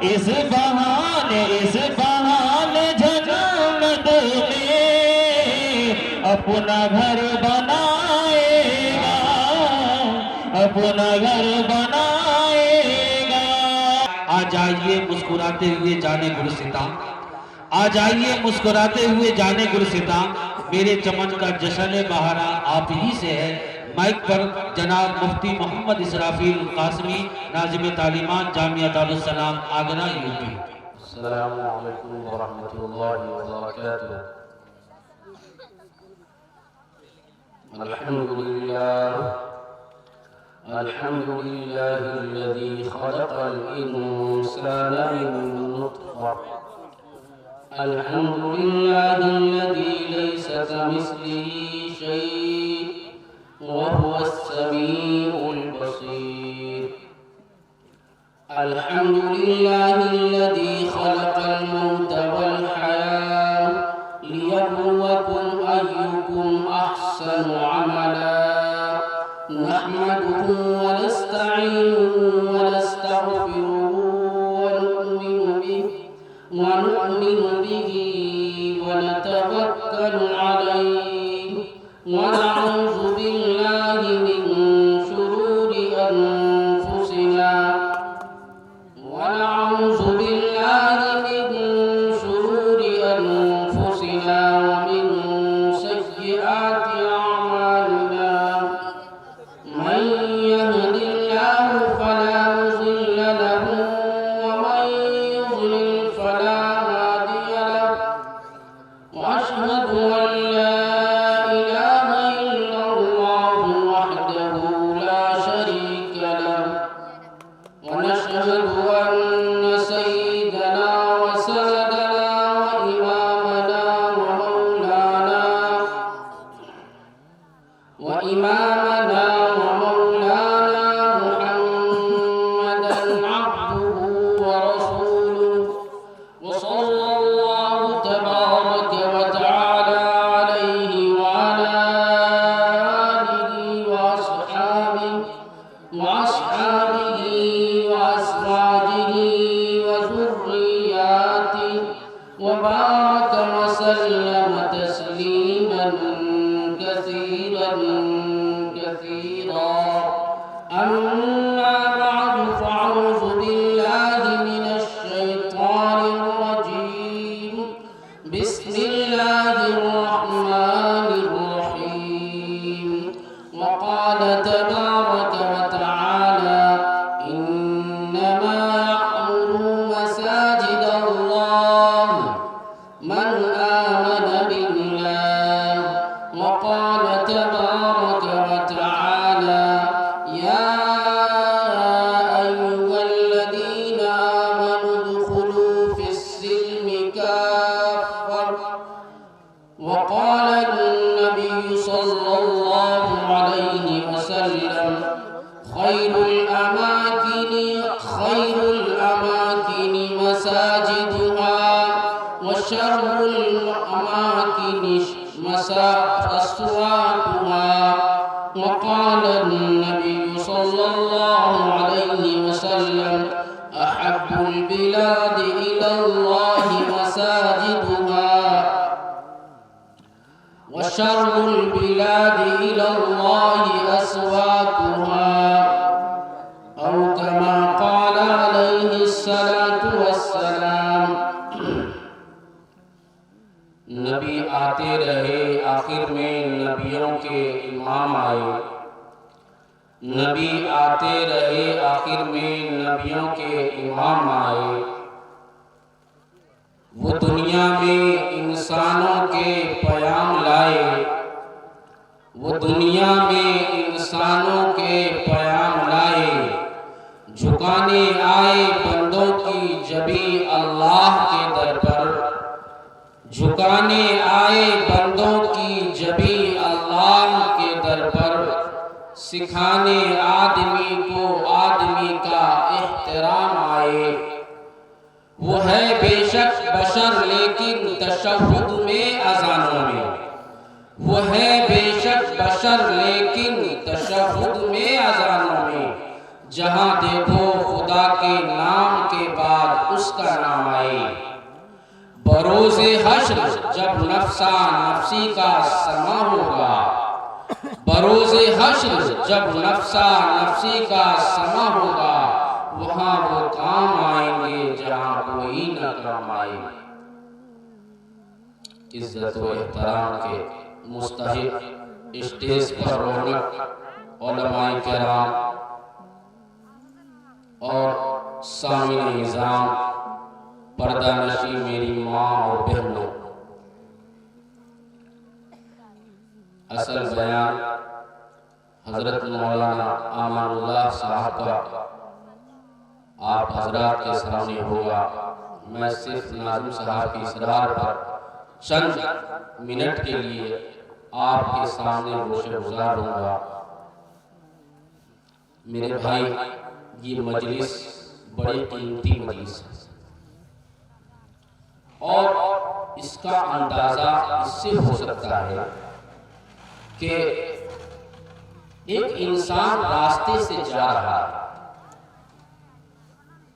اس بہانے جنت میں اپنا گھر بنائے گا، اپنا گھر بنائے گا۔ آج آئیے مسکراتے ہوئے جانے گلستاں، آج آئیے مسکراتے ہوئے جانے گلستاں، میرے چمن کا جشن بہارا آپ ہی سے ہے۔ مائک پر جناب مفتی محمد اسرافیل قاسمی، ناظم تعلیمات جامعہ دارالسلام آگرہ یوپی۔ السلام علیکم ورحمۃ اللہ وبرکاتہ۔ الحمد للہ الذی خلق الانسان من نطفہ، الحمد للہ الذی لیس کمثلہ شیء وهو السمیع البصیر، الحمد للہ الذی خلق الموت والحیاة لیبلوکم ایکم احسن عملا، نحمده ونستعینه ونستغفره ونؤمن به ونتوکل علیہ، ونعوذ باللہ من شرور انفسنا ونعوذ باللہ من شرور انفسنا ومن سیئات اعمالنا، من يهد الله فلا مضل له ومن يضلل فلا هادي له، واشهد ان لا اله الا الله وحده لا شريك له، ونشهد ان سيدنا وسندنا وامامنا ومولانا محمدا عبده ورسوله، وصلى الله تبارك وتعالى عليه وعلى آله وأصحابه وأزواجه وذرياته، وبارك وسلم تسليما كثيرا كثيرا، أما بعد فأعوذ بالله من الشيطان الرجيم، بسم الله الرحمن الرحيم، وقال تبارك وتعالى إنما يعمر مساجد الله من آمن بالله، وقال تبارك وتعالى يا أيها الذين آمنوا ادخلوا في السلم كافة، وقال النبي صلى الله عليه وسلم خير الأماكن مساجدها وشر الأماكن أسواقها، وقال النبي صلى الله عليه وسلم أحب البلاد إلى الله مساجدها وشر البلاد إلى الله أسواقها، أو كما قال عليه الصلاة والسلام۔ نبی آتے رہے آخر میں نبیوں کے امام آئے، نبی آتے رہے آخر میں نبیوں کے امام آئے، وہ دنیا میں انسانوں کے پیام لائے، وہ دنیا میں انسانوں کے پیام لائے، جھکانے آئے بندوں کی جبیں اللہ کے در پر، جھکانے آئے بندوں کی جبیں اللہ کے در پر، سکھانے آدمی کو آدمی کا احترام آئے، وہ ہے بے شک بشر لیکن تشہد میں اذانوں میں، وہ ہے بے شک بشر لیکن تشہد میں اذانوں میں، جہاں دیکھو خدا کے نام کے بعد اس کا نام آئے۔ بروز حشر جب نفسا نفسی کا سما ہوگا، بروز حشر جب نفسا نفسی کا سما ہوگا، وہاں وہ کام آئیں گے جہاں کوئی نہ کام آئے۔ عزت و احترام کے مستحق اسٹیج پر رونق علماء کرام اور سامعین نظام، پردہ نشی میری ماں اور بہنوں، اصل بیان حضرت مولانا امان اللہ صاحب کا آپ حضرات کے سامنے ہوگا۔ میں صرف ناظم صاحب کی اصرار پر چند منٹ کے لیے آپ کے سامنے گوشہ گزار ہوں گا۔ میرے بھائی، یہ مجلس بڑی قیمتی مجلس ہے اور اس کا اندازہ اس سے ہو سکتا ہے کہ ایک انسان راستے سے جا رہا ہے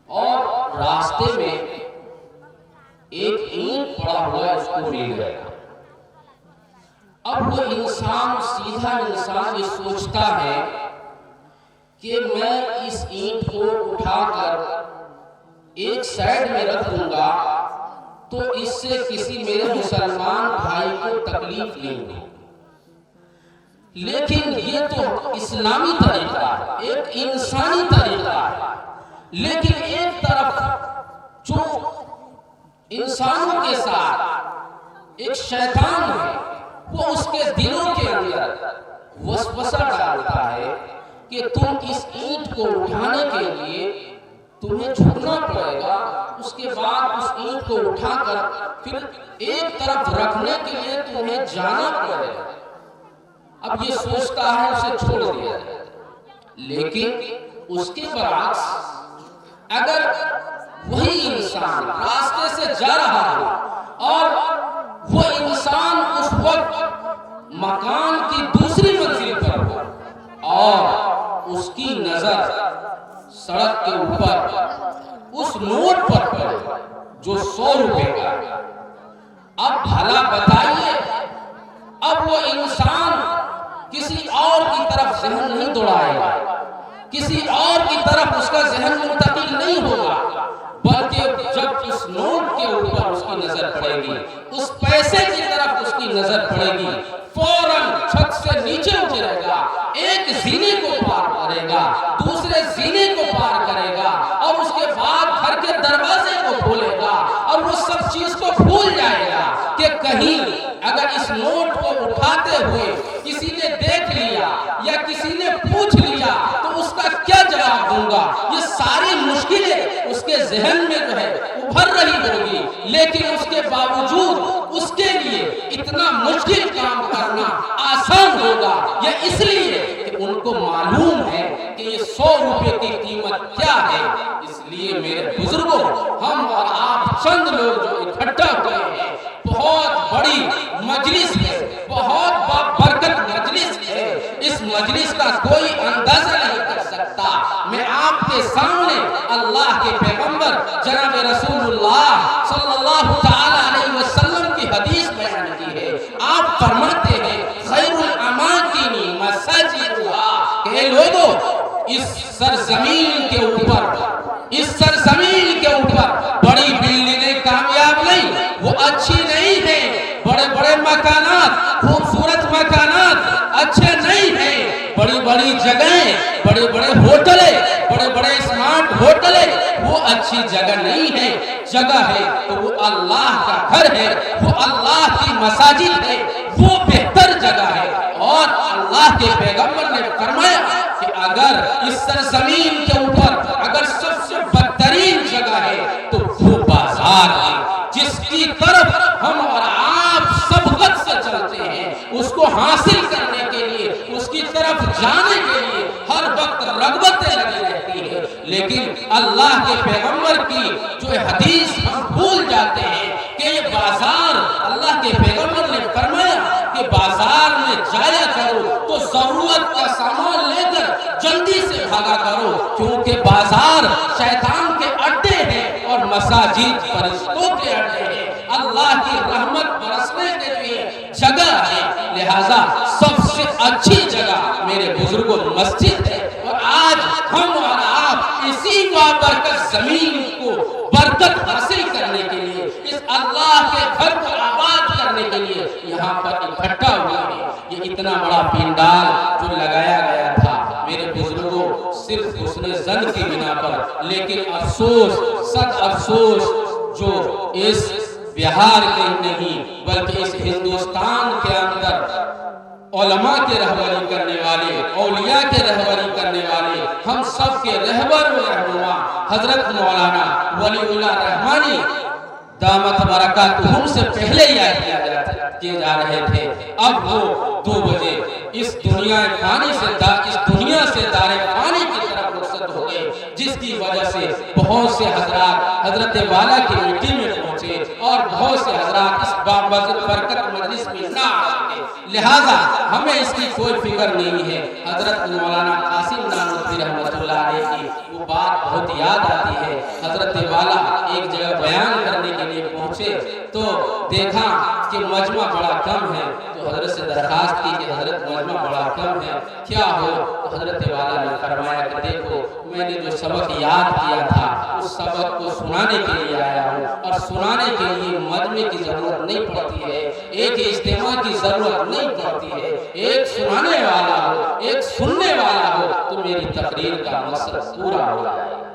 اور راستے میں ایک اینٹ پڑا ہوا اس کو مل گیا۔ اب وہ انسان، سیدھا انسان یہ سوچتا ہے کہ میں اس اینٹ کو اٹھا کر ایک سائڈ میں رکھ دوں گا تو اس سے کسی میرے مسلمان بھائی کو تکلیف نہیں ہوگی۔ لیکن یہ تو اسلامی طریقہ ہے، ایک انسانی طریقہ ہے، لیکن ایک طرف جو انسانوں کے ساتھ ایک شیطان ہے، وہ اس کے دلوں کے اندر وسوسہ ڈالتا ہے کہ تم اس اینٹ کو اٹھانے کے لیے تمہیں جھکنا پڑے گا، اس کے بعد اس اینٹ کو اٹھا کر پھر ایک طرف رکھنے کے لیے تمہیں جانا پڑے گا۔ اب یہ سوچتا ہے اسے چھوڑ دیا جائے، لیکن اس کے برعکس اگر وہی انسان راستے سے جا رہا ہو اور وہ انسان اس وقت مکان کی دوسری منزل پر ہو اور اس کی نظر سڑک کے اوپر اس نوٹ پر پڑے جو 100 روپے کا، اب بھلا بتائیے اب وہ انسان کسی اور کی طرف ذہن نہیں دوڑائے گا، کسی اور کی طرف اس کا ذہن منتقل نہیں ہوگا، بلکہ جب اس نوٹ کے اوپر اس کی نظر پڑے گی، اس پیسے کی طرف اس کی نظر پڑے گی، فوراً چھت سے نیچے اترے گا، ایک زینے کو پار کرے گا، دوسرے زینے کو پار کرے گا اور اس کے بعد گھر کے دروازے کو کھولے گا اور وہ سب چیز کو بھول جائے گا کہ کہیں اگر اس نوٹ کو اٹھاتے ہوئے کسی نے دیکھ لیا یا کسی نے پوچھ لیا تو اس کا کیا جواب دوں گا۔ یہ ساری مشکلیں اس کے ذہن میں جو ہے ابھر رہی ہوگی، لیکن اس کے باوجود اس کے لیے اتنا مشکل کام کرنا آسان ہوگا، یہ اس لیے کہ ان کو معلوم ہے کہ یہ 100 روپے کی قیمت کیا ہے۔ اس لیے میرے بزرگوں، ہم اور آپ چند لوگ جو اکٹھا ہوئے ہیں، بہت بڑی مجلس ہے، بہت برکت مجلس ہے، اس مجلس کا کوئی اندازہ نہیں کر سکتا۔ میں آپ کے سامنے اللہ کے پیغمبر جناب رسول اللہ صلی اللہ تعالی علیہ وسلم کی حدیث بیان کی ہے۔ آپ فرماتے ہیں خیر الاماکن مساجدها، کہ اے لوگوں اس سرزمین کے اوپر، اس سرزمین کے اوپر بڑی بلڈنگیں کامیاب نہیں، وہ اچھی نہیں ہیں، بڑے بڑے مکانات، خوبصورت مکانات اچھے نہیں ہیں، بڑی بڑی جگہیں، بڑے بڑے ہوٹلیں، بڑے بڑے اسمارٹ ہوٹلیں، وہ اچھی جگہ نہیں ہے۔ جگہ ہے تو وہ اللہ کا گھر ہے، وہ اللہ کی مساجد ہے، وہ بہتر جگہ ہے۔ اور اللہ کے پیغمبر نے فرمایا کہ اگر اس سرزمین کے اوپر اگر سب سے بدترین جگہ ہے تو وہ بازار ہے، جس کی طرف ہم اور آپ سبقت سے چلتے ہیں، اس کو حاصل کرنے کے لیے، اس کی طرف جانے کے لیے ہر وقت رغبتیں لگی رہتی ہے، لیکن اللہ کے پیغمبر کی جو حدیث ہم بھول جاتے ہیں کہ یہ بازار، اللہ کے پیغمبر نے فرمایا کہ بازار میں میں جایا کرو تو ضرورت کا سامان لے کر جلدی سے بھاگا کرو، کیونکہ بازار شیطان کے اڈے ہیں اور مساجد فرشتوں کے اڈے ہیں، اللہ کی رحمت برسنے کے لیے جگہ ہے، لہذا سب سے اچھی جگہ میرے بزرگوں مسجد ہے۔ اور آج ہم اور آپ اسی بابرکت زمین کو برکت حاصل کرنے کے لیے، اس اللہ کے گھر کو آباد کرنے کے لیے یہاں پر اکٹھا ہوئے ہیں۔ یہ اتنا بڑا پنڈال جو لگایا گیا تھا میرے بزرگوں صرف حسن ظن کی بنا پر، لیکن افسوس صد افسوس جو اس بہار کے نہیں بلکہ اس ہندوستان کے اندر علماء کے رہبری کرنے والے، اولیاء کے رہبری کرنے والے، ہم سب کے رہبر و رہنما حضرت مولانا ولی اللہ رحمانی دامت برکاتہم سے پہلے یاد کیے جا رہے تھے، اب وہ 2 بجے اس دنیا فانی سے دار فانی کی طرف رخصت ہو گئے، جس کی وجہ سے بہت سے حضرات حضرت والا کی مٹی میں پہنچے اور بہت سے حضرات اس برکت مجلس میں نہ آ سکے، لہذا ہمیں اس کی کوئی فکر نہیں ہے۔ حضرت مولانا قاسم نانوتوی رحمۃ اللہ علیہ کی وہ بات بہت یاد آتی ہے، حضرت والا ایک جگہ بیان کرنے کے لیے پہنچے تو دیکھا کہ مجمع بڑا کم ہے، تو حضرت سے درخواست کی کہ حضرت مجمع بڑا کم ہے، کیا ہو؟ تو حضرت والا نے فرمایا کہ دیکھو میں نے جو سبق یاد کیا تھا اس سبق کو سنانے کے لیے آیا ہوں، اور سنانے کے لیے مجمع کی ضرورت نہیں پڑتی ہے، ایک اجتماع کی ضرورت نہیں پڑتی ہے، ایک سنانے والا ہو، ایک سننے والا ہو تو میری تقریر کا مقصد پورا ہو جائے گا۔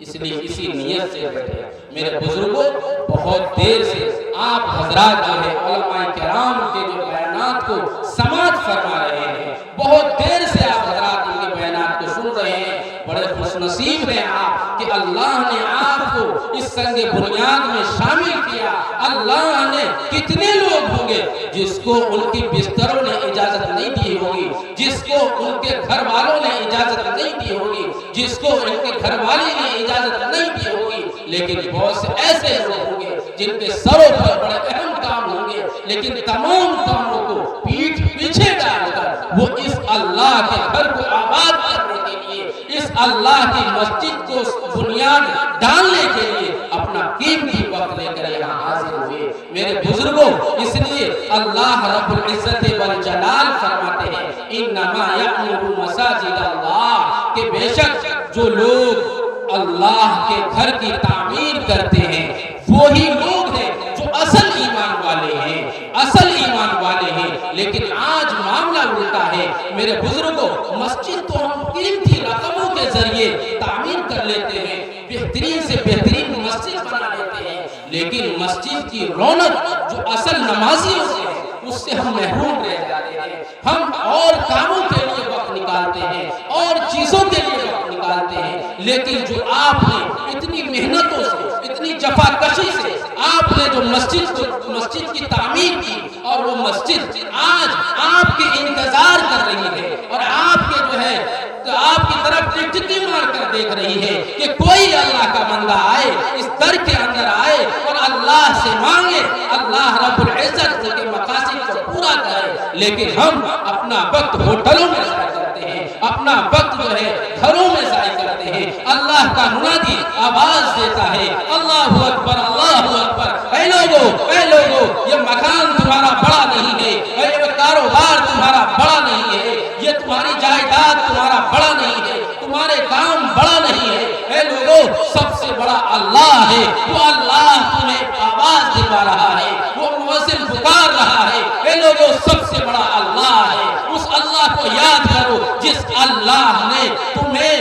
اس لیے اسی نیت سے بیٹھے میرے بزرگوں، بہت دیر سے آپ حضرات جو ہے علماء کرام کے جو بیانات کو سماعت فرما رہے ہیں، بہت دیر سے آپ حضرات ان کے بیانات کو سن رہے ہیں، بڑے خوش نصیب ہیں آپ کہ اللہ نے آپ کو اس سنگ بنیاد میں شامل کیا۔ اللہ نے کتنے لوگ ہوں گے جس کو ان کی بستروں نے اجازت نہیں دی ہوگی، جس کو ان کے گھر والوں نے اجازت نہیں دی ہوگی، جس کو ان کے گھر والی نے اجازت نہیں دی ہوگی، لیکن بہت سے ایسے لوگ ہوں گے جن کے سروں پر بڑے اہم کام ہوں گے، لیکن تمام کاموں کو پیچھے ڈال کر وہ اس اللہ کے گھر کو آباد کرنے کے لیے، اس اللہ کی مسجد کو بنیاد ڈالنے کے لیے اپنا قیمتی وقت لے کر یہاں حاضر ہوئے میرے بزرگوں۔ اس لیے اللہ رب العزت والجلال فرماتے ہیں انما یعمر مساجد اللہ، کہ بے شک جو لوگ اللہ کے گھر کی تعمیر کرتے ہیں وہی لوگ ہیں جو اصل ایمان والے ہیں، اصل ایمان والے ہیں۔ لیکن آج معاملہ الٹا ہے میرے بزرگوں، مسجد تو ہم قیمتی رقموں کے ذریعے تعمیر کر لیتے ہیں، بہترین سے بہترین مسجد بنا لیتے ہیں، لیکن مسجد کی رونق جو اصل نمازیوں سے ہے اس سے ہم محروم رہ جاتے ہیں۔ ہم اور کاموں کے لیے وقت نکالتے ہیں اور چیزوں کے لیے وقت نکالتے ہیں، لیکن جو آپ نے اتنی محنتوں سے، اتنی جفا کشی سے آپ نے جو مسجد کی تعمیر کی، اور وہ مسجد آج آپ کے انتظار کر رہی ہے اور آپ کے جو ہے تو آپ کی طرف ٹکٹی مار کر دیکھ رہی ہے کہ کوئی اللہ کا بندہ آئے، اس در کے اندر آئے اور اللہ سے مانگے، اللہ رب العزت کے مقاصد کو پورا کرے، لیکن ہم اپنا وقت ہوٹلوں میں ضائع کرتے ہیں، اپنا وقت جو ہے گھروں میں ضائع کرتے ہیں۔ اللہ کا منادی آواز دیتا ہے اللہ اکبر اللہ اکبر، اے لوگو یہ مکان تمہارا بڑا نہیں ہے، یہ کاروبار تمہارا بڑا نہیں ہے، یہ تمہاری جائیداد تمہارا بڑا نہیں ہے، تمہارے کام بڑا نہیں ہے، اے لوگو سب سے بڑا اللہ ہے، وہ اللہ تمہیں آواز دلوا رہا ہے، وہ مؤذن پکار رہا ہے، اے لوگو سب سے بڑا اللہ ہے۔ اس اللہ کو یاد کرو جس اللہ نے تمہیں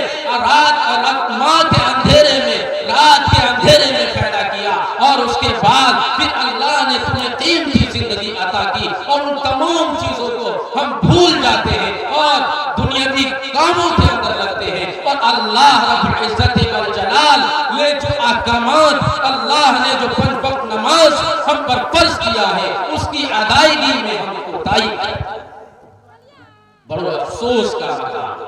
ماں کے اندھیرے میں پیدا کیا، اور اس کے بعد پھر اللہ نے تمہیں قیمتی زندگی عطا کی، اور ان تمام چیزوں کو ہم بھول جاتے ہیں اور دنیاوی کاموں کے اندر لگتے ہیں، اور اللہ رب العزت والجلال نے جو احکامات، اللہ نے جو 5 وقت نماز ہم پر فرض کیا ہے اس کی ادائیگی میں ہم کوتاہی کی۔ بڑا افسوس کا مقام،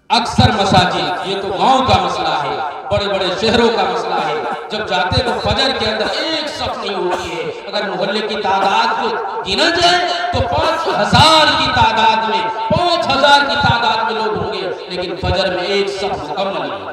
اکثر مساجد، یہ تو گاؤں کا مسئلہ ہے، بڑے بڑے شہروں کا مسئلہ ہے، جب جاتے تو فجر کے اندر ایک صف نہیں ہوتی ہے. اگر محلے کی تعداد کو گنا جائے تو 5000 کی تعداد میں 5000 کی تعداد میں لوگ ہوں گے، لیکن فجر میں ایک صف مکمل نہیں.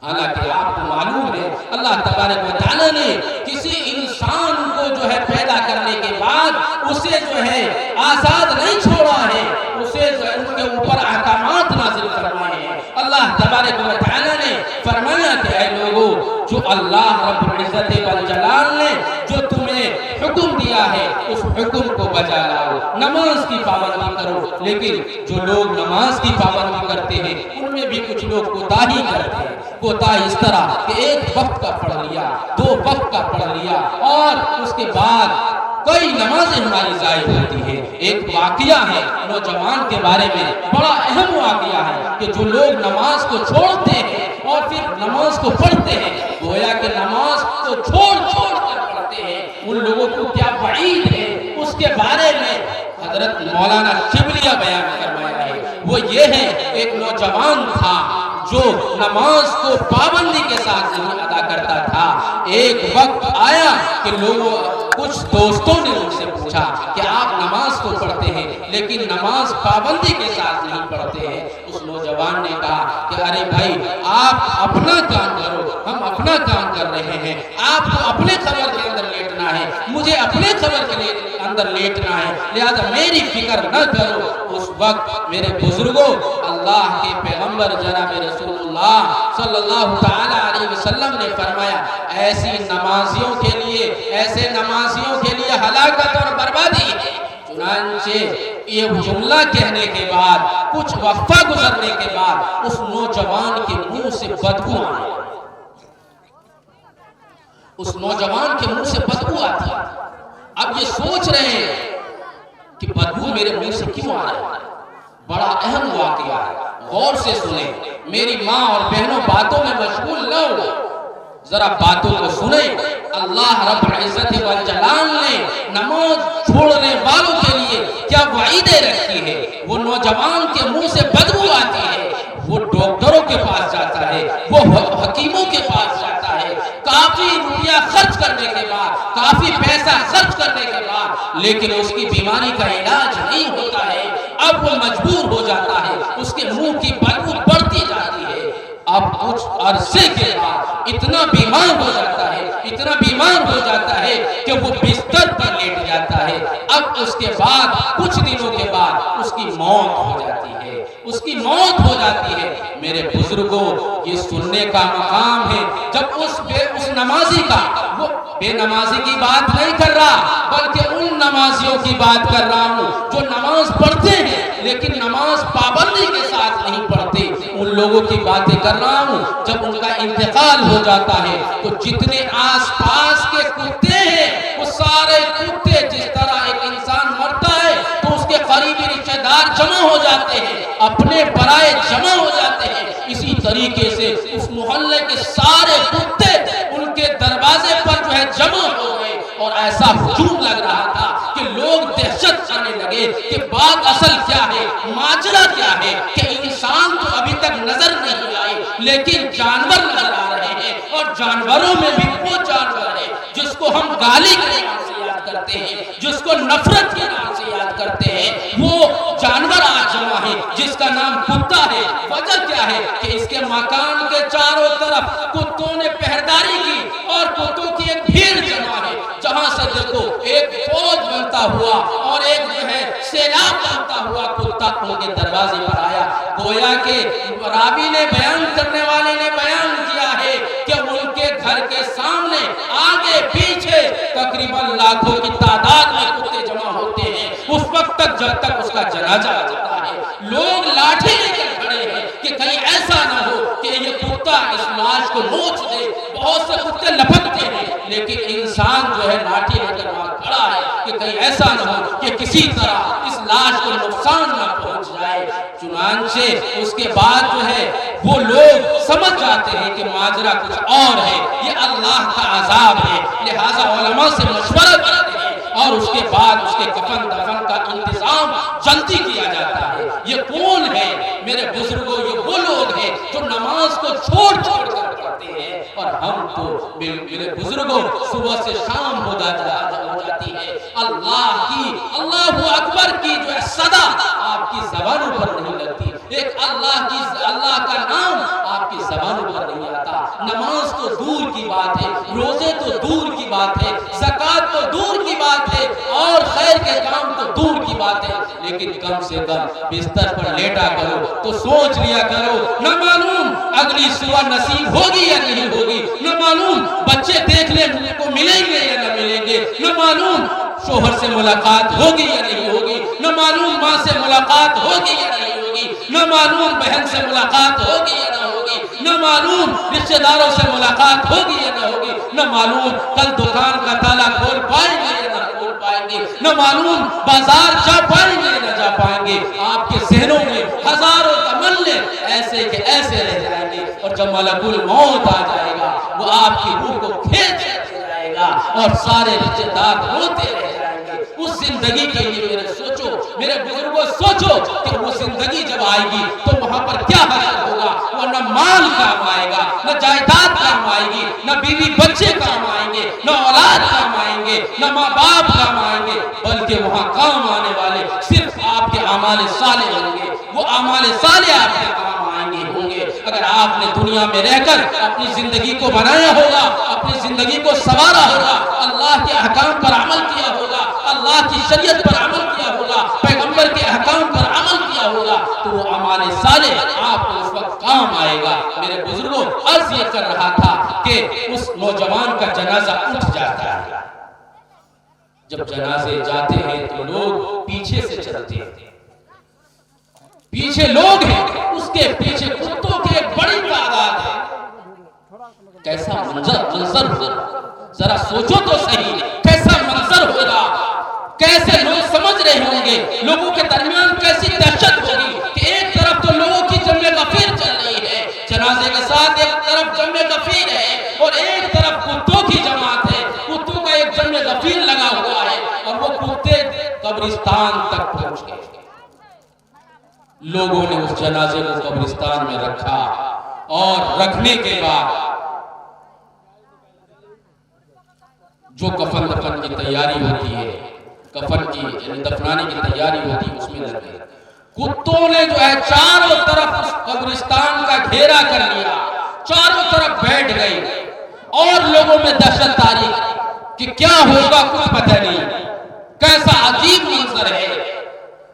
حالانکہ آپ کو معلوم ہے اللہ تبارک و تعالیٰ نے کسی انسان کو جو ہے پیدا کرنے کے بعد اسے جو ہے آزاد نہیں چھوڑا ہے، اسے ان کے اوپر احکامات نازل فرمائے ہیں. اللہ تبارک و تعالیٰ نے فرمایا کہ اے لوگو، جو اللہ رب العزت والجلال نے جو تمہیں حکم دیا ہے اس حکم کو بجا لاؤ، نماز کی پابندی کرو. لیکن جو لوگ نماز کی پابندی کرتے ہیں ان میں بھی کچھ لوگ کوتاہی کرتے ہیں. کوتاہی اس طرح کہ ایک وقت کا پڑھ لیا، 2 وقت کا پڑھ لیا اور اس کے بعد کئی نمازیں ہماری ضائع ہوتی ہے. ایک واقعہ ہے نوجوان کے بارے میں، بڑا اہم واقعہ ہے کہ جو لوگ نماز کو چھوڑتے ہیں اور پھر نماز کو پڑھتے ہیں، گویا کہ نماز کو چھوڑ کر پڑھتے ہیں، ان لوگوں کو کیا وعید ہے اس کے بارے میں حضرت مولانا شبلیہ بیان فرمایا ہے. وہ یہ ہے، ایک نوجوان تھا جو نماز کو پابندی کے ساتھ نہیں ادا کرتا تھا. ایک وقت آیا کہ کچھ دوستوں نے ان سے پوچھا کہ آپ نماز کو پڑھتے ہیں لیکن نماز پابندی کے ساتھ نہیں پڑھتے ہیں. اس نوجوان نے کہا کہ ارے بھائی، آپ اپنا کام کرو، ہم اپنا کام کر رہے ہیں. آپ کو اپنے خبر کے اندر لیٹنا ہے، مجھے اپنے خبر کے اندر لیٹنا ہے، لہذا میری فکر نہ کرو. اس وقت میرے بزرگوں، اللہ کے پیغمبر جناب رسول اللہ صلی اللہ تعالی علیہ وسلم نے فرمایا ایسے نمازیوں کے لیے ہلاکت اور بربادی ہے. چنانچہ یہ جملہ کہنے کے بعد کچھ وقفہ گزرنے کے بعد اس نوجوان کے منہ سے بدبو آئی. اس نوجوان کے منہ سے بدبو آتی. اب یہ سوچ رہے ہیں کہ بدبو میرے منہ سے کیوں آ رہا ہے. بڑا اہم واقعہ ہے، غور سے سنیں. میری ماں اور بہنوں باتوں میں مشغول نہ ہو، ذرا باتوں کو سنیں. اللہ رب العزت والجلال نے نماز چھوڑنے والوں کے لیے کیا وعیدیں رکھی ہے. وہ نوجوان کے منہ سے بدبو آتی ہے، وہ ڈاکٹروں کے پاس جاتا ہے، وہ حکیموں کے پاس جاتا ہے، کافی روپیہ خرچ کرنے کے بعد، کافی پیسہ خرچ کرنے کے بعد، لیکن اس کی بیماری کا علاج نہیں ہوتا ہے. اب وہ مجبور ہو جاتا ہے، اس کے منہ کی بدبو بڑھتی جاتی ہے. اب کچھ عرصے کے بعد اتنا بیمار ہو جاتا ہے کہ وہ بستر پر لیٹ جاتا ہے. اب اس کے بعد کچھ دنوں کے بعد اس کی موت ہو جاتی ہے. میرے بزرگوں، یہ سننے کا مقام ہے جب اس نمازی کا، وہ بے نمازی کی بات نہیں کر رہا بلکہ ان نمازیوں کی بات کر رہا ہوں جو نماز پڑھتے ہیں لیکن نماز پابندی کے ساتھ نہیں پڑھتے. ان لوگوں کی باتیں کر رہا ہوں جب ان کا انتقال ہو جاتا ہے تو جتنے آس پاس کے کتے ہیں وہ سارے کتے، جس طرح ایک انسان مرتا ہے تو اس کے قریبی رشتہ دار جمع ہو جاتے ہیں، اپنے برائے جمع ہو جاتے ہیں، اسی طریقے سے اس محلے کے سارے کتے ان کے دروازے پر جو ہے جمع ہو گئے. اور ایسا ہجوم لگ رہا تھا کہ لوگ دہشت کھانے لگے کہ بات اصل کیا ہے، ماجرا کیا ہے کہ انسان تو ابھی تک نظر نہیں آئے لیکن جانور نظر آ رہے ہیں. اور جانوروں میں بھی وہ جانور ہے جس کو ہم گالی کے نام سے یاد کرتے ہیں، جس کو نفرت کے نام سے یاد کرتے ہیں، وہ جانور آج جمع ہے جس کا نام کتا ہے. وجہ کیا ہے کہ اس کے مکان کے چاروں طرف کتوں نے پہرداری کی اور کتوں کی ایک بھیڑ جمع ہے. جہاں سے دیکھو ایک فوج بنتا ہوا اور ایک جو ہے سیلاب بنتا ہوا کتا ان کے دروازے پر آیا. گویا کہ راوی نے بیان کرنے والے نے بیان کیا ہے کہ ان کے گھر کے سامنے آگے پیچھے تقریباً لاکھوں کی تعداد میں کتے جمع ہوتے ہیں اس وقت تک جب تک اس کا جنازہ ہوتا ہے. لوگ لاٹھی لے کر کھڑے ہیں کہ کہیں ایسا نہ ہو کہ یہ کتا اس لاش کو نوچ دے. بہت سے کتے لپکتے ہیں لیکن انسان جو ہے لاٹھی لے کر وہاں کھڑا ہے کہ کہیں ایسا نہ ہو کہ کسی طرح اس لاش کو نقصان نہ پہنچ جائے. چنانچہ اس کے بعد جو ہے وہ لوگ سمجھ جاتے ہیں کہ ماجرا کچھ اور ہے، یہ اللہ کا عذاب ہے. لہٰذا علماء سے مشورہ کرتے ہیں اور اس کے بعد اس کے کفن دفن کا انتظام جلدی کیا جاتا ہے. یہ کون ہے میرے بزرگوں؟ یہ وہ لوگ ہیں جو نماز کو چھوڑ کر پڑھتے ہیں اور ہم تو میرے بزرگوں صبح سے شام ہو جاتی ہے، اللہ اکبر کی جو ہے صدا آپ کی زبانوں پر نہیں لگتی، ایک اللہ کا نام آپ کی زبانوں پر نہیں آتا۔ نماز تو دور کی بات ہے، روزے تو دور کی بات ہے، زکوٰۃ تو دور کی بات ہے، اور خیر کے کام تو دور کی بات ہے، لیکن کم سے کم بستر پر لیٹا کرو تو سوچ لیا کرو، نہ معلوم اگلی صبح نصیب ہوگی یا نہیں ہوگی، نہ معلوم بچے دیکھنے کو ملیں گے یا نہ ملیں گے، نہ معلوم شوہر سے ملاقات ہوگی یا نہیں ہوگی، نہ معلوم ماں سے ملاقات ہوگی یا نہیں ہوگی، نہ معلوم بہن سے ملاقات ہوگی یا نہ ہوگی، نہ معلوم رشتہ داروں سے ملاقات ہوگی یا نہ ہوگی، نہ معلوم کل دکان کا تالا کھول پائیں گے یا نہ کھول پائیں گے، نہ معلوم بازار جا پائیں گے یا نہ جا پائیں گے۔ آپ کے ذہنوں میں ہزاروں تمنے ایسے کے ایسے رہ جائیں گے، اور جب ملک الموت آ جائے گا وہ آپ کی روح کو کھینچ جائے گا اور سارے رشتہ دار روتے رہ جائیں گے۔ اس زندگی کے لیے میرے بزرگوں سوچو کہ وہ زندگی جب آئے گی تو وہاں پر کیا حاصل ہوگا، وہ نہ مال کام آئے گا، نہ جائیداد کام آئے گی، نہ بیوی بچے کام آئیں گے، نہ اولاد کام آئیں گے، نہ ماں باپ کام آئیں گے، بلکہ وہاں کام آنے والے صرف آپ کے اعمال صالح ہوں گے، وہ اعمال صالح آپ کے کام آئیں گے۔ اگر آپ نے دنیا میں رہ کر اپنی زندگی کو بنایا ہوگا، اپنی زندگی کو سنوارا ہوگا، اللہ کے احکام پر عمل کیا ہوگا، اللہ کی شریعت پر عمل کیا ہوگا، پیغمبر کے احکام پر عمل کیا ہوگا، تو وہ اعمال صالح آپ کو اس وقت کام آئے گا۔ میرے بزرگوں عرض یہ کر رہا تھا کہ اس نوجوان کا جنازہ اٹھ جاتا ہے، جب جنازے جاتے ہیں تو لوگ پیچھے سے چلتے ہیں، پیچھے لوگ ہیں، اس کے پیچھے کتوں کی ایک بڑی تعداد ہے۔ کیسا منظر ہوگا، ذرا سوچو تو صحیح، کیسا منظر ہوگا، کیسے لوگ سمجھ رہے ہوں گے، لوگوں کے درمیان کیسی دہشت ہوگی کہ ایک طرف تو لوگوں کی جمع غفیر چل رہی ہے، جنازے کے ساتھ ایک طرف جمع غفیر ہے، اور ایک طرف کتوں کی جماعت ہے، کتوں کا ایک جمع غفیر لگا ہوا ہے، اور وہ کتے قبرستان تک پہنچ گئے۔ لوگوں نے اس جنازے کو قبرستان میں رکھا، اور رکھنے کے بعد جو کفن دفن کی تیاری ہوتی ہے، کفن کی یعنی دفنانے کی تیاری ہوتی ہے، اس میں لگے کتوں نے جو ہے چاروں طرف اس قبرستان کا گھیرا کر لیا، چاروں طرف بیٹھ گئے، اور لوگوں میں دہشت تاری کہ کیا ہوگا کچھ پتہ نہیں، کیسا عجیب منظر ہے۔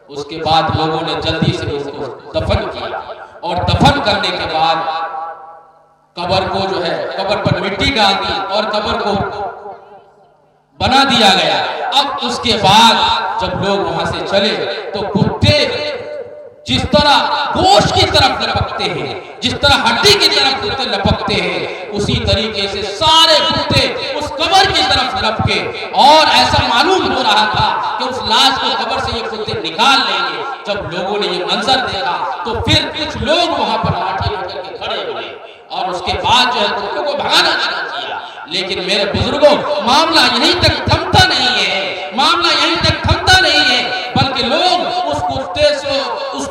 اس کے بعد لوگوں نے جلدی سے اس کو دفن کیا، اور دفن کرنے کے بعد قبر کو جو ہے قبر پر مٹی ڈال دی اور قبر کو بنا دیا گیا۔ اب اس کے بعد جب لوگ وہاں سے چلے تو کتے جس طرح گوشت کی طرف لپکتے ہیں، جس طرح ہڈی کی طرف کتے لپکتے ہیں، اسی طریقے سے سارے کتے اس قبر کی طرف لپکے، اور ایسا معلوم ہو رہا تھا کہ اس لاش کو قبر سے یہ کتے نکال لیں گے۔ جب لوگوں نے یہ منظر دیکھا تو پھر کچھ لوگ وہاں پر لاٹھی لے کر کے کھڑے ہوئے، اور اس کے بعد جو ہے کتوں کو بھگانا شروع کیا۔ لیکن میرے بزرگوں معاملہ یہیں تک تھمتا نہیں ہے، معاملہ یہیں تک تھمتا نہیں ہے، بلکہ لوگ اس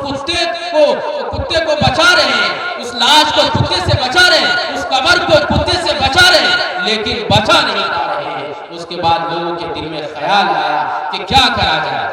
کتے کو بچا رہے ہیں، اس لاش کو کتے سے بچا رہے ہیں، اس قبر کو کتے سے بچا رہے ہیں، لیکن بچا نہیں پا رہے ہیں۔ اس کے بعد لوگوں کے دل میں خیال آیا کہ کیا کرا جائے،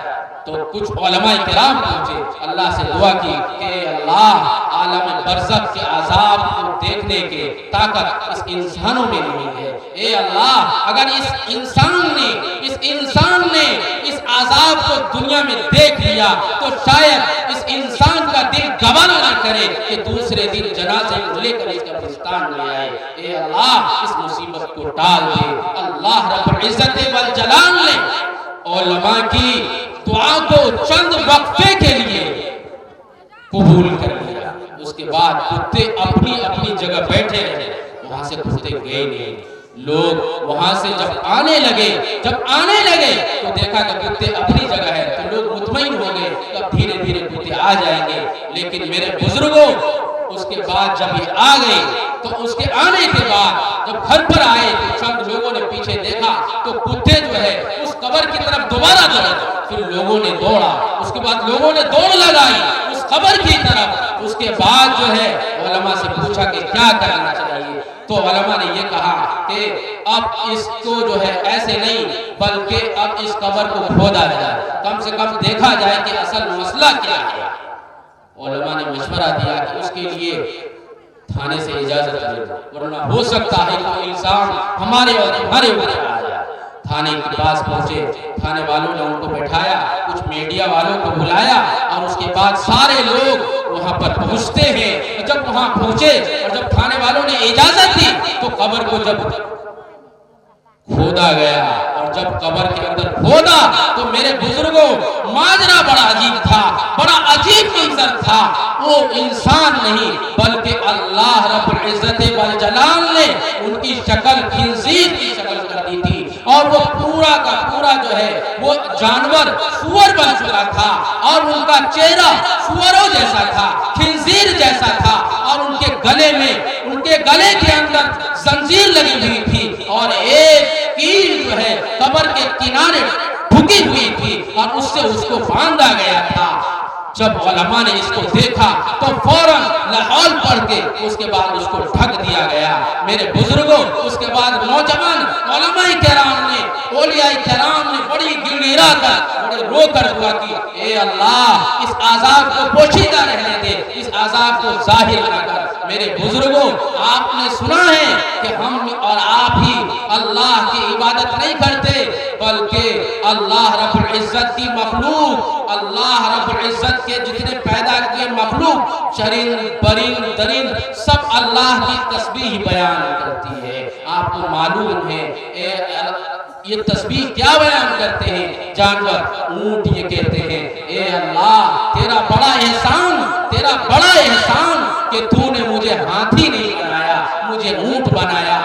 تو کچھ علماء کرام پہنچے، اللہ سے دعا کی کہ اللہ عالم برزخ کے عذاب کو دیکھنے کے طاقت اس انسانوں میں نہیں ہے، اے اللہ اگر اس انسان نے اس عذاب کو دنیا میں دیکھ لیا تو شاید اس انسان کا دل گوارا نہ کرے کہ دوسرے دن جنازے کو لے کر اس قبرستان میں آئے، اے اللہ اس مصیبت کو ٹال دے۔ اللہ رب العزت والجلال نے علماء کی دعا کو چند وقفے کے لیے قبول کر لیا۔ اس کے بعد کتے اپنی جگہ بیٹھے رہے، وہاں سے کتے گئے نہیں۔ لوگ وہاں سے جب آنے لگے تو دیکھا کہ کتے اپنی جگہ ہے، تو لوگ مطمئن ہو گئے کہ اب دھیرے دھیرے کتے آ جائیں گے۔ لیکن میرے بزرگوں اس کے بعد جب یہ آ گئے تو اس کے آنے کے بعد جب گھر پر آئے تو چند لوگوں نے پیچھے دیکھا تو کتے جو ہے اس قبر کی طرف دوبارہ دوڑے، پھر لوگوں نے دوڑا، اس کے بعد لوگوں نے دوڑ لگائی اس قبر کی طرف، اس اس کے بعد جو ہے علماء سے پوچھا کہ کیا کرنا چاہیے، تو علماء نے یہ کہا کہ اب اس کو جو ہے ایسے نہیں بلکہ اب اس قبر کو کھودا جائے، کم سے کم دیکھا جائے کہ اصل مسئلہ کیا ہے۔ علماء نے مشورہ دیا کہ اس کے لیے تھانے سے اجازت لے لو، ورنہ ہو سکتا ہے کہ الزام ہمارے اور تمہارے اوپر آ جائے۔ تھانے کے پاس پہنچے، تھانے والوں نے ان کو بٹھایا، کچھ میڈیا والوں کو بلایا، اور اس کے بعد سارے لوگ وہاں پر پہنچتے ہیں۔ جب وہاں پہنچے اور جب تھانے والوں نے اجازت دی تو قبر کو جب کھودا گیا، اور جب قبر کے اندر کھودا تو میرے بزرگوں ماجرا بڑا عجیب تھا، بڑا عجیب منظر تھا۔ وہ انسان نہیں بلکہ اللہ رب العزت والجلال نے ان کی شکل خنزیر کی شکل کر دی تھی، اور وہ پورا کا پورا جو ہے وہ جانور سور بن چکا تھا، اور ان کا چہرہ سوروں جیسا تھا، خنزیر جیسا تھا، اور ان کے گلے میں ان کے گلے کے اندر زنجیر لگی ہوئی تھی، اور ایک کیل جو ہے قبر کے کنارے ڈھکی ہوئی تھی، اور اس سے اس کو باندھا گیا تھا۔ جب علماء نے اس کو دیکھا تو فوراً لاحول پڑھ کے اس کے بعد اس کو ڈھک دیا گیا۔ میرے بزرگوں اس کے بعد نوجوان علماء کرام نے، اولیاء کرام نے بڑی گڑگڑا کر، بڑے رو کر دعا کی، اے اللہ اس عذاب کو پوشیدہ رہنے دے، اس عذاب کو ظاہر نہ کر۔ میرے بزرگوں آپ نے سنا ہے کہ ہم اور آپ ہی اللہ کی عبادت نہیں کرتے بلکہ اللہ رب العزت کی مخلوق، اللہ رب العزت کے جتنے پیدا کیے مخلوق، چرند پرند درند، سب اللہ کی تسبیح بیان کرتی ہے۔ آپ کو معلوم ہے یہ تسبیح کیا بیان کرتے ہیں؟ جانور اونٹ یہ کہتے ہیں، اے اللہ تیرا بڑا احسان، تیرا بڑا احسان کہ تو نے مجھے ہاتھی نہیں بنایا، مجھے اونٹ بنایا۔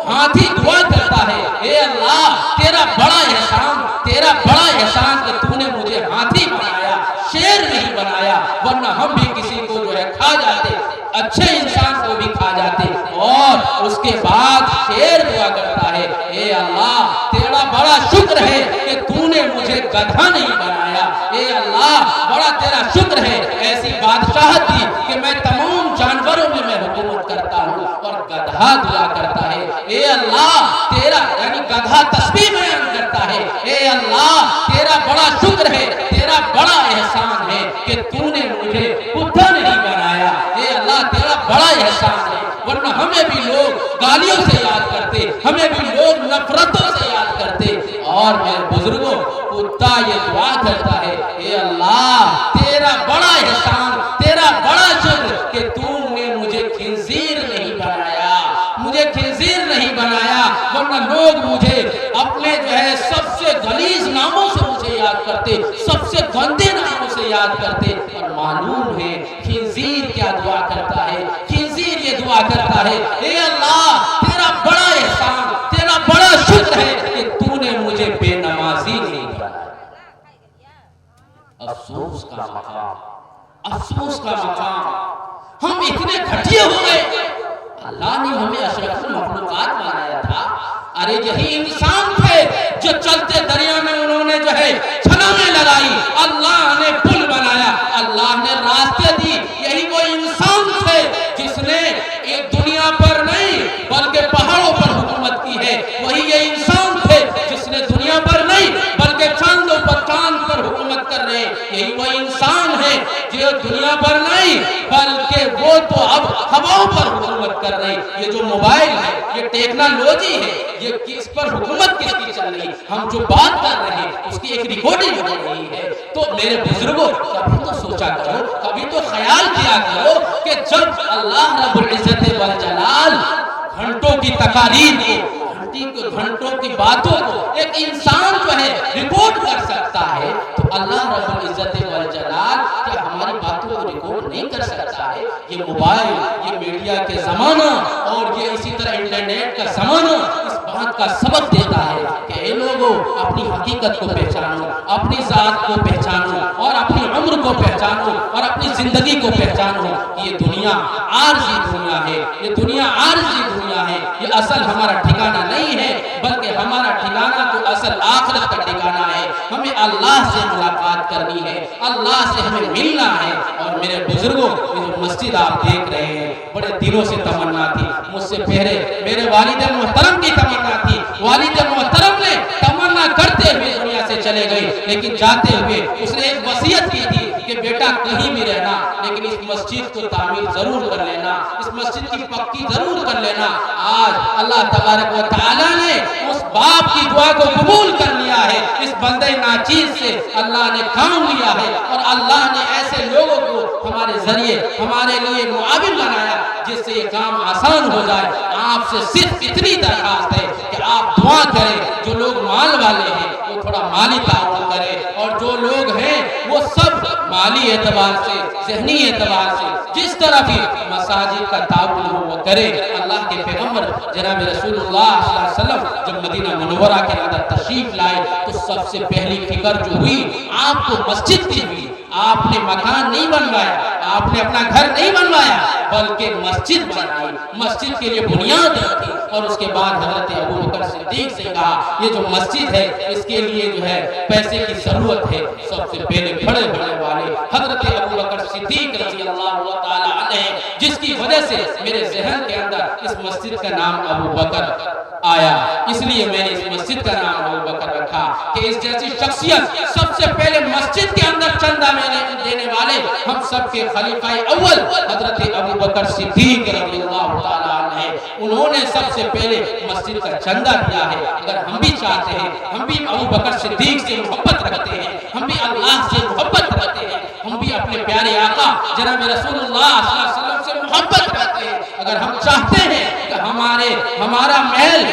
ہاتھی دعا کرتا ہے، اے اللہ تیرا بڑا احسان، تیرا بڑا احسان کہ تو نے مجھے ہاتھی بنایا، شیر نہیں بنایا، ورنہ ہم بھی کسی کو جو ہے کھا جاتے، اچھے انسان کو بھی کھا جاتے۔ اور اس کے بعد شیر دعا کرتا ہے، اے اللہ تیرا بڑا شکر ہے کہ تو نے مجھے گدھا نہیں بنایا، اے اللہ بڑا تیرا شکر ہے، ایسی بادشاہت دی کہ میں تمام جانوروں میں حکومت کرتا ہوں۔ اور گدھا دعا کرتا ہے، اے اللہ تیرا، یعنی گدھا تسبیح بیان کرتا ہے، اے اللہ تیرا بڑا شکر ہے، تیرا بڑا احسان ہے کہ تو نے مجھے کتا نہیں بنایا، اے اللہ تیرا بڑا احسان ہے۔ ورنہ ہمیں بھی لوگ گالیوں سے یاد کرتے، ہمیں بھی لوگ نفرتوں سے یاد کرتے۔ اور میرے بزرگوں کتا یہ دعا کرتا ہے، اے اللہ تیرا بڑا احسان، تیرا بڑا شکر کہ تو نے مجھے خنزیر نہیں بنایا، مجھے خنزیر نہیں بنایا، ورنہ لوگ مجھے اپنے جو ہے سب سے غلیظ ناموں سے مجھے یاد کرتے، سب سے گندے ناموں سے یاد کرتے۔ اور معلوم ہے خنزیر کیا دعا کرتا ہے؟ خنزیر یہ دعا کرتا ہے، اے اللہ تیرا بڑا احسان، تیرا بڑا شکر ہے کہ تو نے مجھے بے نمازی نہیں بنایا۔ افسوس کا مقام، افسوس کا مقام، ہم اتنے گھٹیا ہو گئے۔ اللہ نے ہمیں اشرف المخلوقات بنایا تھا، ارے یہی انسان تھے جو چلتے دریا میں انہوں نے جو ہے چھلانگیں لگائی، اللہ نے پل بنایا، اللہ نے راستے دی۔ یہی وہ انسان تھے جس نے ایک دنیا پر نہیں بلکہ پہاڑوں پر حکومت کی ہے، وہی یہ انسان تھے جس نے دنیا پر نہیں بلکہ چاندوں پر چاند پر حکومت کر رہے۔ یہی وہ انسان ہے جو دنیا پر نہیں بلکہ وہ تو اب ہواؤں پر حکومت کر رہے۔ یہ جو موبائل ہے، یہ ٹیکنالوجی ہے، یہ کس پر حکومت کس کی چل رہی، ہم جو بات کر رہے ہیں اس کی ایک ریکارڈنگ ہو رہی ہے۔ تو میرے بزرگوں کبھی تو سوچا کرو، کبھی تو خیال کیا کرو کہ جب اللہ رب العزت والجلال گھنٹوں کی تقاریر کو، گھنٹوں کی باتوں کو ایک انسان جو ہے ریکارڈ کر سکتا ہے، تو اللہ رب العزت والجلال کیا ہماری باتوں کو ریکارڈ نہیں کر سکتا ہے؟ یہ موبائل، یہ میڈیا کے زمانہ اور یہ اسی طرح انٹرنیٹ کا زمانہ اس بات کا سبق دیتا ہے کہ اے لوگوں اپنی حقیقت کو پہچانو، اپنی ذات کو پہچانو، اور اپنی عمر کو پہچانو، اور اپنی زندگی کو پہچانو کہ یہ دنیا عارضی دنیا ہے، یہ دنیا عارضی دنیا ہے، یہ اصل ہمارا ٹھکانہ نہیں ہے بلکہ ہمارا ٹھکانہ تو اصل آخرت کا ٹھکانہ ہے۔ ہمیں اللہ سے ملاقات کرنی ہے، اللہ سے ہمیں ملنا ہے۔ اور میرے بزرگوں، یہ جو مسجد آپ دیکھ رہے ہیں، بڑے دنوں سے تمنا تھی، مجھ سے پہلے میرے والد محترم کی تمنا تھی، والد محترم نے تمنا کرتے ہوئے دنیا سے چلے گئے، لیکن جاتے ہوئے اس نے ایک وصیت کی تھی کہ بیٹا کہیں بھی رہنا لیکن اس مسجد کو تعمیر ضرور کر لینا، اس مسجد کی پکی ضرور کر لینا۔ آج اللہ تبارک و تعالیٰ نے اس باپ کی دعا کو قبول کر لیا ہے، اس بندے ناچیز سے اللہ نے کام لیا ہے، اور اللہ نے ایسے لوگوں کو ہمارے ذریعے ہمارے لیے معاون بنایا جس سے یہ کام آسان ہو جائے۔ آپ سے صرف اتنی درخواست ہے کہ آپ دعا کریں، جو لوگ مال والے ہیں وہ تھوڑا مالی تعاون کریں، اور جو لوگ ہیں وہ سب مالی اعتبار سے، ذہنی اعتبار سے جس طرح بھی مساجد کا تعاون ہو وہ کرے۔ اللہ کے پیغمبر جناب رسول اللہ صلی اللہ علیہ وسلم جب مدینہ منورہ کے اندر تشریف لائے تو سب سے پہلی فکر جو ہوئی آپ کو مسجد کی ہوئی۔ آپ نے مکان نہیں بنوایا، آپ نے اپنا گھر نہیں بنوایا، بلکہ مسجد بنائی، مسجد کے لیے بنیاد رکھی، اور اس کے بعد حضرت ابو بکر صدیق سے کہا یہ جو مسجد ہے اس کے لیے جو ہے پیسے کی ضرورت ہے۔ سب سے پہلے بڑے بڑے والے حضرت ابو بکر صدیق رضی اللہ تعالی عنہ، جس کی وجہ سے میرے ذہن کے اندر اس مسجد کا نام ابو بکر آیا، اس لیے میں نے اس مسجد کا نام ابو بکر رکھا کہ اس جیسی شخصیت سب سے پہلے مسجد کے اندر چندہ دینے والے ہم سب کے خلیفہ اول حضرت ابو بکر صدیق رضی اللہ تعالی عنہ، انہوں نے سب سے پہلے مسجد کا چندہ دیا ہے۔ اگر ہم بھی چاہتے ہیں، ہم بھی ابو بکر صدیق سے محبت رکھتے ہیں، ہم بھی اللہ سے محبت رکھتے ہیں، ہم بھی اپنے پیارے آقا جناب رسول اللہ صلی اللہ علیہ وسلم سے محبت رکھتے ہیں، اگر ہم چاہتے ہیں کہ ہمارا محل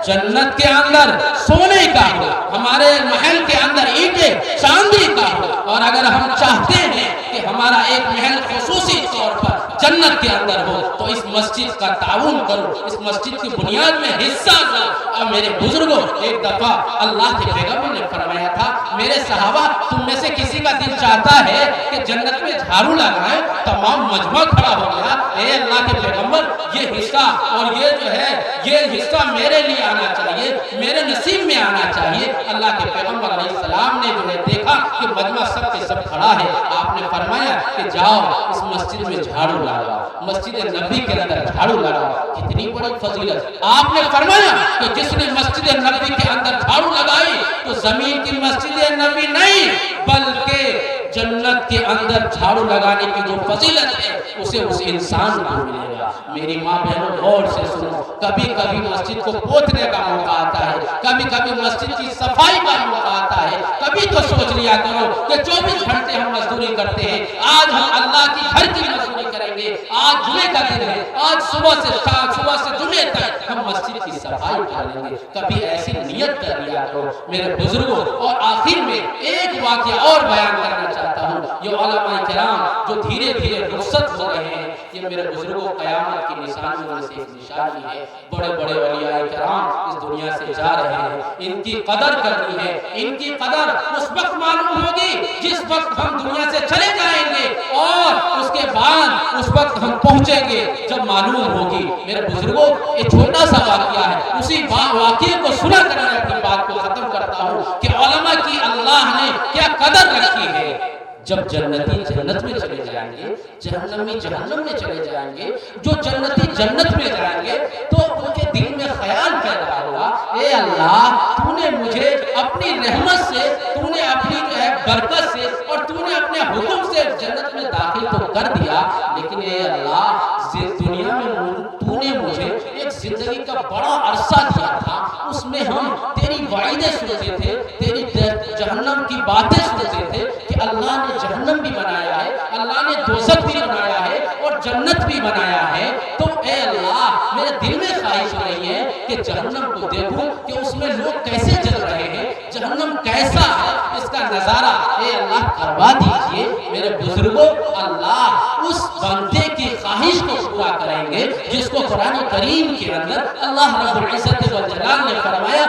جنت کے اندر سونے کا ہو، ہمارے محل کے اندر اینٹیں چاندی کا ہو، اور اگر ہم چاہتے ہیں کہ ہمارا ایک محل خصوصی طور پر جنت کے اندر ہو تو اس مسجد کا تعاون کرو، اس مسجد کی بنیاد میں حصہ لو۔ اور میرے بزرگوں، ایک دفعہ اللہ کے پیغمبر نے فرمایا تھا میرے صحابہ تم میں سے کسی کا دل چاہتا ہے کہ جنت میں جھاڑو لگائیں؟ تمام مجمع کھڑا ہو گیا، اے اللہ کے پیغمبر یہ حصہ اور یہ جو ہے یہ حصہ میرے لیے آنا چاہیے، میرے نصیب میں آنا چاہیے۔ اللہ کے پیغمبر علیہ السلام نے جو ہے دیکھا کہ مجمع سب کے سب کھڑا ہے، آپ نے فرمایا کہ جاؤ اس مسجد میں جھاڑو لگاؤ، مسجد نبی کے اندر جھاڑو لگاؤ۔ کتنی بڑی فضیلت! آپ نے فرمایا کہ جس نے مسجد نبی کے اندر جھاڑو لگائی تو زمین کی مسجد نبی نہیں بلکہ جنت کے اندر جھاڑو لگانے کی جو فضیلت ہے اسے اس انسان کو ملے گا۔ میری ماں بہنوں غور سے سنو، کبھی کبھی مسجد کو پوتنے کا موقع آتا ہے، کبھی کبھی مسجد کی صفائی کا موقع آتا ہے، کبھی تو سوچ لیا کرو کہ 24 گھنٹے ہم مزدوری کرتے ہیں، آج ہم اللہ کی گھر کی مزدوری کریں گے، آج جمعے کا دن ہے، آج صبح سے شام، صبح سے جمعے تک ہم مسجد کی صفائی کریں گے، کبھی ایسی نیت کر لیا کرو میرے بزرگوں۔ اور آخر میں ایک واقعہ اور بیان کرنا چاہتا ہوں، یہ علماء کرام جو دھیرے دھیرے رخصت ہو رہے ہیں، یہ میرے بزرگوں قیامت کی نشانیوں میں سے ایک نشانی ہے۔ بڑے بڑے اولیاء کرام اس دنیا سے جا رہے ہیں، ان کی قدر کرنی ہے، ان کی قدر اس وقت معلوم ہوگی جس وقت ہم دنیا سے چلے جائیں گے، اور اس کے بعد اس وقت ہم پہنچیں گے جب معلوم ہوگی۔ میرے بزرگوں یہ چھوٹا سا واقعہ ہے، اسی واقعے کو سنا کر میں اپنی بات کو ختم کرتا ہوں کہ علماء کی اللہ نے کیا قدر رکھی ہے۔ جب جنتی جنت میں چلے جائیں گے، جہنمی جہنم میں چلے جائیں گے، جو جنتی جنت میں جائیں گے تو ان کے دل میں خیال پیدا ہوگا، اے اللہ تو نے مجھے اپنی رحمت سے، تو نے اپنی جو ہے برکت سے، اور تو نے اپنے حکم سے جنت میں داخل تو کر دیا، لیکن اے اللہ دنیا میں تو نے مجھے ایک زندگی کا بڑا عرصہ دیا تھا، اس میں ہم تیری وعیدیں سنتے تھے، تیری جہنم کی باتیں سنتے تھے کہ اللہ نے جہنم بھی بنایا ہے، اللہ نے دوزخ بھی بنایا ہے اور جنت بھی بنایا ہے، تو اے اللہ میرے دل میں خواہش ہو رہی ہے کہ جہنم کو دیکھوں کہ اس میں لوگ کیسے جل رہے ہیں، جہنم کیسا ہے، اس کا نظارہ اے اللہ کروا دیجئے۔ میرے بزرگوں اللہ اس بندے کی خواہش کو پورا کریں گے جس کو قرآن کریم کے اندر اللہ رب العزت والجلال نے فرمایا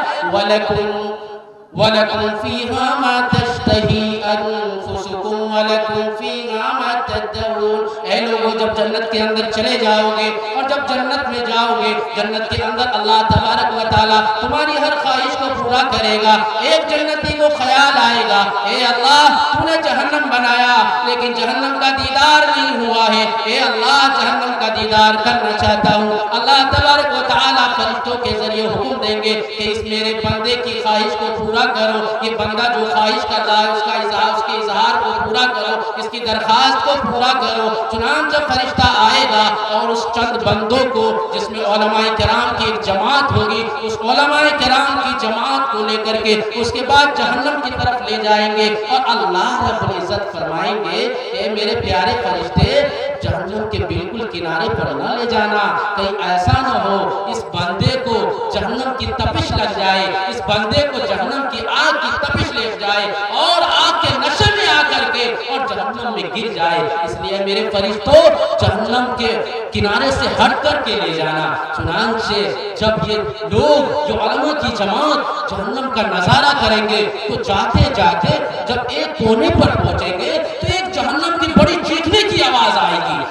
وَلَكُمْ فِيهَا مَا تَشْتَهِي أَنفُسُكُمْ وَلَكُمْ فِيهَا مَا تَدَّعُونَ۔ اے لوگوں جب جنت کے اندر چلے جاؤ گے اور جب جنت میں جاؤ گے، جنت کے اندر اللہ تبارک و تعالیٰ تمہاری ہر خواہش کو پورا کرے گا۔ ایک جنتی کو خیال آئے گا، اے اللہ تو نے جہنم بنایا لیکن جہنم کا دیدار نہیں ہوا ہے، اے اللہ جہنم کا دیدار کرنا چاہتا ہوں۔ اللہ تبارک و تعالیٰ فرشتوں کے ذریعے حکم دیں گے کہ اس میرے بندے کی خواہش کو پورا کرو، یہ بندہ جو خواہش کرتا ہے اس کے اظہار کو پورا کرو، اس کی درخواست کو پورا کرو۔ چنانچہ فرشتہ آئے گا اور اس چند بندوں کو، جس میں علماء کرام کی ایک جماعت ہوگی، اس علماء کرام کی جماعت کو لے کر کے اس کے بعد جہنم کی طرف لے جائیں گے، اور اللہ رب العزت فرمائیں گے کہ میرے پیارے فرشتے جہنم کے بالکل کنارے پر نہ لے جانا، کہیں ایسا نہ ہو اس بندے کو جہنم کی تپش لگ جائے، اس بندے کو جہنم کی آگ کی تپش لگ جائے اور آگ کے نشے میں آ کر کے اور جہنم میں گر جائے۔ اس لیے میرے فرشتوں جہنم کے کنارے سے ہٹ کر کے لے جانا۔ چنانچہ جب یہ لوگ جو علماء کی جماعت جہنم کا نظارہ کریں گے تو جاتے جاتے جب ایک کونے پر پہنچیں گے تو ایک جہنم کی بڑی چیخنے کی آواز آئے گی۔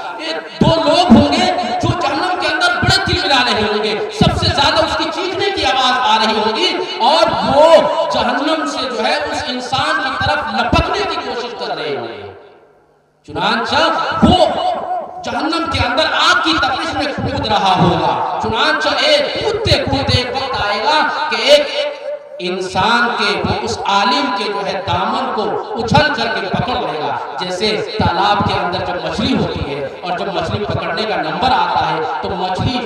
دو لوگ ہوں گے جو جہنم کے اندر بڑے تل ملا رہے ہوں گے، سب سے زیادہ اس کی چیخنے کی آواز آ رہی ہوگی اور وہ جہنم سے جو ہے اس انسان کی طرف لپکنے کی کوشش کر رہے ہوں گے۔ چنانچہ وہ جہنم کے اندر آگ کی تپش میں کود رہا ہوگا۔ چنانچہ کودتے کودتے ایک وقت آئے گا کہ ایک انسان کے اس عالم کے جو ہے دامن کو اچھل کر کے پکڑ لے گا، جیسے تالاب کے اندر جب مچھلی ہوتی ہے اور جب مچھلی پکڑنے کا نمبر آتا ہے تو مچھلی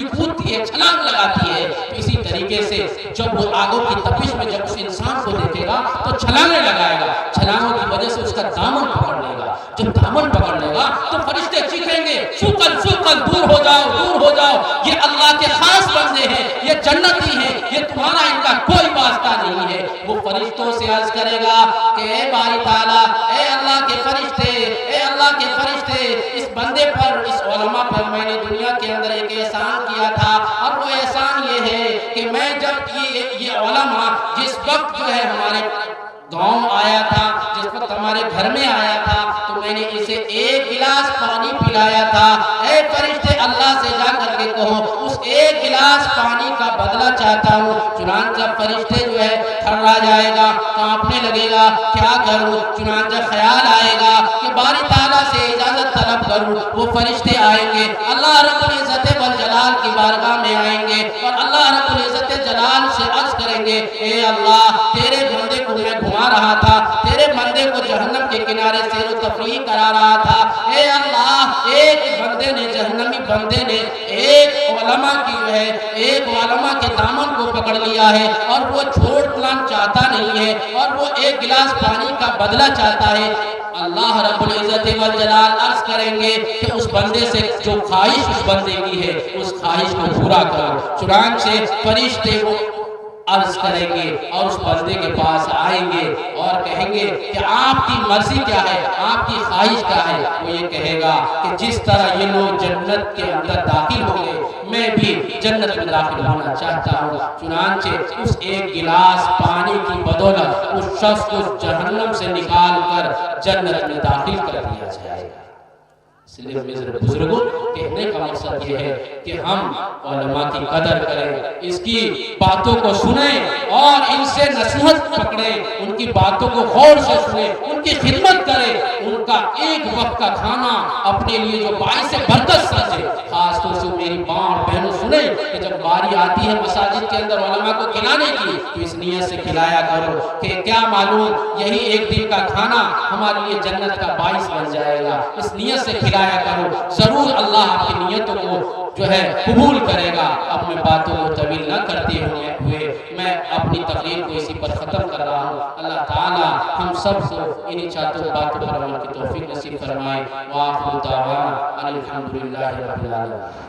کودتی ہے، چھلانگ لگاتی ہے۔ تو اسی طریقے سے جب وہ آگوں کی تپش میں جب اس انسان کو دیکھے گا تو چھلانگیں لگائے گا، چھلانگوں کی وجہ سے اس کا دامن پکڑ لے گا۔ جب دامن پکڑ لے گا تو فرشتے چیخیں گے سوکل سوکل، دور ہو جاؤ دور ہو جاؤ، یہ اللہ کے خاص بندے ہیں، یہ جنتی ہیں، یہ تمہارا ان کا کوئی واسطہ نہیں ہے۔ وہ فرشتوں سے عرض کرے گا کہ اے باری تعالیٰ، اے اللہ کے فرشتے، اے اللہ کے فرشتے، اس بندے پر، اس علماء پر میں نے دنیا کے اندر ایک احسان کیا تھا، اور وہ احسان یہ ہے کہ میں جب یہ علماء جس وقت جو ہے ہمارے گاؤں آیا تھا، جس وقت ہمارے گھر میں آیا تھا تو میں نے اسے ایک گلاس پانی پلایا تھا۔ اے فرشتے اللہ سے جا کر کے کہو اس ایک گلاس پانی کا بدلہ چاہتا ہوں۔ چنانچہ فرشتے جو ہے تھرا جائے گا، کانپنے لگے گا، کیا کروں؟ چنانچہ خیال آئے گا کہ باری تعالیٰ سے اجازت طلب کروں۔ وہ فرشتے آئیں گے، اللہ رب العزت والجلال کی بارگاہ میں آئیں گے اور اللہ رب العزت جلال سے عرض کریں گے اے اللہ تیرے بندے کو میں گھما رہا تھا، تیرے بندے کو جہنم کے کنارے سیر و تفریح کرا رہا تھا، اے اللہ ایک بندے نے، جہنمی بندے نے ایک علماء کی جو ہے ایک علماء کے دامن کو پکڑ لیا ہے اور وہ چھوڑنا چاہتا نہیں ہے اور وہ ایک گلاس پانی کا بدلہ چاہتا ہے۔ اللہ رب العزت والجلال عرض کریں گے کہ اس بندے سے جو خواہش اس بندے کی ہے اس خواہش کو پورا کرو۔ چنانچہ فرشتے وہ عرض کریں گے اور اس بندے کے پاس آئیں گے اور کہیں گے کہ آپ کی مرضی کیا ہے، آپ کی خواہش کیا ہے؟ وہ یہ کہے گا کہ جس طرح یہ لوگ جنت کے اندر داخل ہو گئے میں بھی جنت میں داخل ہونا چاہتا ہوں۔ چنانچہ اس ایک گلاس پانی کی بدولت اس شخص کو جہنم سے نکال کر جنت میں داخل کر دیا جائے گا۔ اس لیے میرے بزرگوں کہنے کا مقصد یہ ہے کہ ہم علماء کی قدر کریں، اس کی باتوں کو سنیں اور ان سے نصیحت پکڑیں، ان کی باتوں کو غور سے سنیں، ان کی خدمت کریں، ان کا ایک وقت کا کھانا اپنے لیے جو باعث برکت سمجھے۔ خاص طور سے میری ماں اور بہنوں سنیں کہ جب باری آتی ہے مساجد کے اندر علماء کو کھلانے کی تو اس نیت سے کھلایا کرو کہ کیا معلوم یہی ایک دن کا کھانا ہمارے لیے جنت کا باعث بن جائے گا۔ اس نیت سے کھلایا کرو، ضرور اللہ آپ کی نیتوں کو جو ہے قبول کرے گا۔ اپنے باتوں کو طویل نہ کرتے ہوئے میں اپنی تقریر کو اسی پر ختم کر رہا ہوں۔ اللہ تعالی ہم سب کو انہی چاروں باتوں پر عمل کی توفیق نصیب فرمائے۔ وآخر دعوانا الحمدللہ رب العالمین۔